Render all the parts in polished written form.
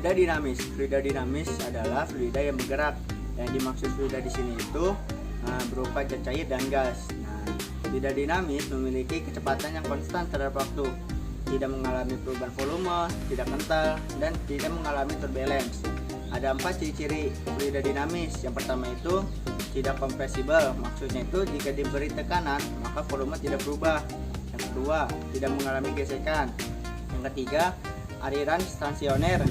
Fluida dinamis. Fluida dinamis adalah fluida yang bergerak. Yang dimaksud fluida di sini itu berupa zat cair dan gas. Fluida dinamis memiliki kecepatan yang konstan terhadap waktu, tidak mengalami perubahan volume, tidak kental, dan tidak mengalami turbulence. Ada 4 ciri-ciri fluida dinamis. Yang pertama itu tidak kompresibel, maksudnya itu jika diberi tekanan maka volume tidak berubah. Yang kedua, tidak mengalami gesekan. Yang ketiga, aliran stasioner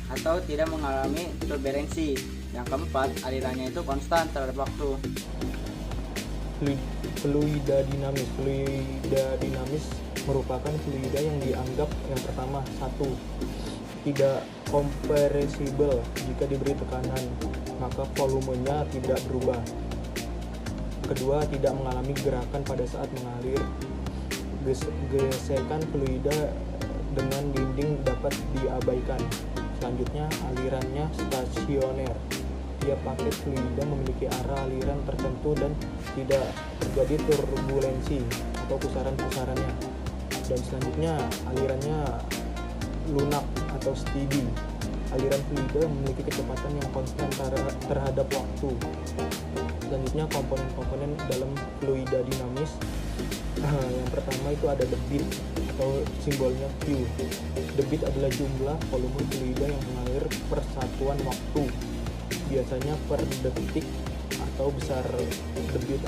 atau tidak mengalami turbulensi. Yang keempat, alirannya itu konstan terhadap waktu. Fluida dinamis merupakan fluida yang dianggap yang pertama, 1. Tidak kompresibel, jika diberi tekanan maka volumenya tidak berubah. Kedua, tidak mengalami gerakan pada saat mengalir. Gesekan fluida dengan dinding dapat diabaikan. Selanjutnya, alirannya stasioner. Tiap paket fluida memiliki arah aliran tertentu dan tidak terjadi turbulensi atau pusaran-pusarannya. Dan selanjutnya, alirannya lunak atau steady. Aliran fluida memiliki kecepatan yang konstan terhadap waktu. Selanjutnya, komponen-komponen dalam fluida dinamis. Yang pertama itu ada debit atau simbolnya Q. Debit adalah jumlah volume fluida yang mengalir per satuan waktu, biasanya per detik atau besar. Debit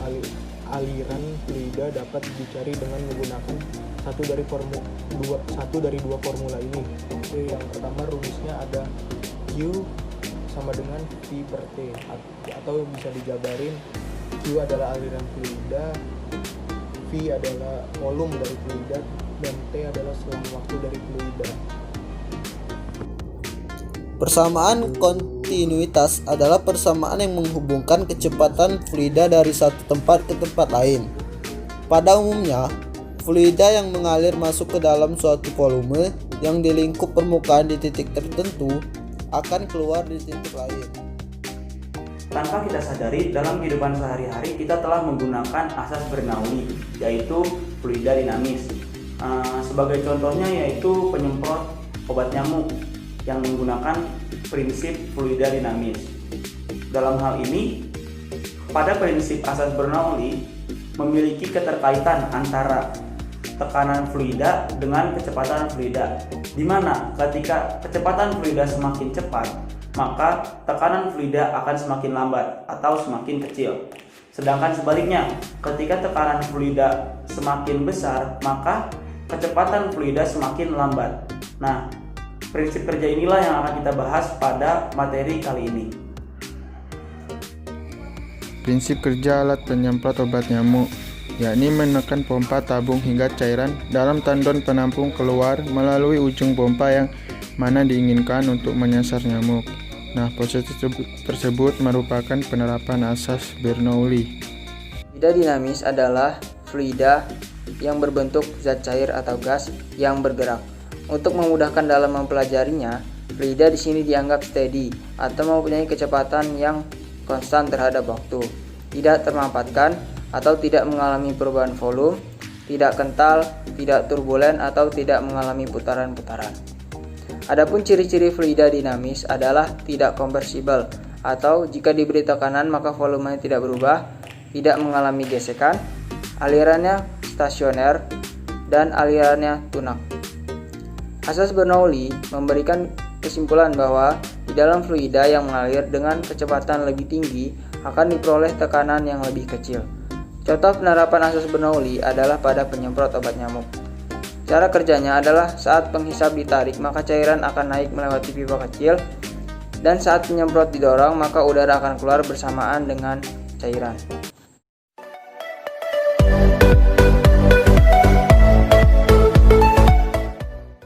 aliran fluida dapat dicari dengan menggunakan satu dari dua formula ini. Yang pertama, rumusnya ada Q sama dengan V per T, atau bisa dijabarin Q adalah aliran fluida, V adalah volume dari fluida, dan T adalah selang waktu dari fluida. Persamaan kontinuitas adalah persamaan yang menghubungkan kecepatan fluida dari satu tempat ke tempat lain. Pada umumnya, fluida yang mengalir masuk ke dalam suatu volume yang di lingkup permukaan di titik tertentu akan keluar di titik lain. Tanpa kita sadari, dalam kehidupan sehari-hari kita telah menggunakan asas Bernoulli, yaitu fluida dinamis. Sebagai contohnya yaitu penyemprot obat nyamuk yang menggunakan prinsip fluida dinamis. Dalam hal ini, pada prinsip asas Bernoulli memiliki keterkaitan antara tekanan fluida dengan kecepatan fluida, di mana ketika kecepatan fluida semakin cepat, maka tekanan fluida akan semakin lambat atau semakin kecil. Sedangkan sebaliknya, ketika tekanan fluida semakin besar, maka kecepatan fluida semakin lambat. Nah, prinsip kerja inilah yang akan kita bahas pada materi kali ini. Prinsip kerja alat penyemprot obat nyamuk, yakni menekan pompa tabung hingga cairan dalam tandon penampung keluar melalui ujung pompa yang mana diinginkan untuk menyasar nyamuk. Nah, proses tersebut merupakan penerapan asas Bernoulli. Fluida dinamis adalah fluida yang berbentuk zat cair atau gas yang bergerak. Untuk memudahkan dalam mempelajarinya, fluida di sini dianggap steady atau mempunyai kecepatan yang konstan terhadap waktu, tidak termampatkan atau tidak mengalami perubahan volume, tidak kental, tidak turbulen atau tidak mengalami putaran-putaran. Adapun ciri-ciri fluida dinamis adalah tidak kompresibel atau jika diberi tekanan maka volumenya tidak berubah, tidak mengalami gesekan, alirannya stasioner, dan alirannya tunak. Asas Bernoulli memberikan kesimpulan bahwa di dalam fluida yang mengalir dengan kecepatan lebih tinggi akan diperoleh tekanan yang lebih kecil. Contoh penerapan asas Bernoulli adalah pada penyemprot obat nyamuk. Cara kerjanya adalah saat penghisap ditarik maka cairan akan naik melewati pipa kecil, dan saat penyemprot didorong maka udara akan keluar bersamaan dengan cairan.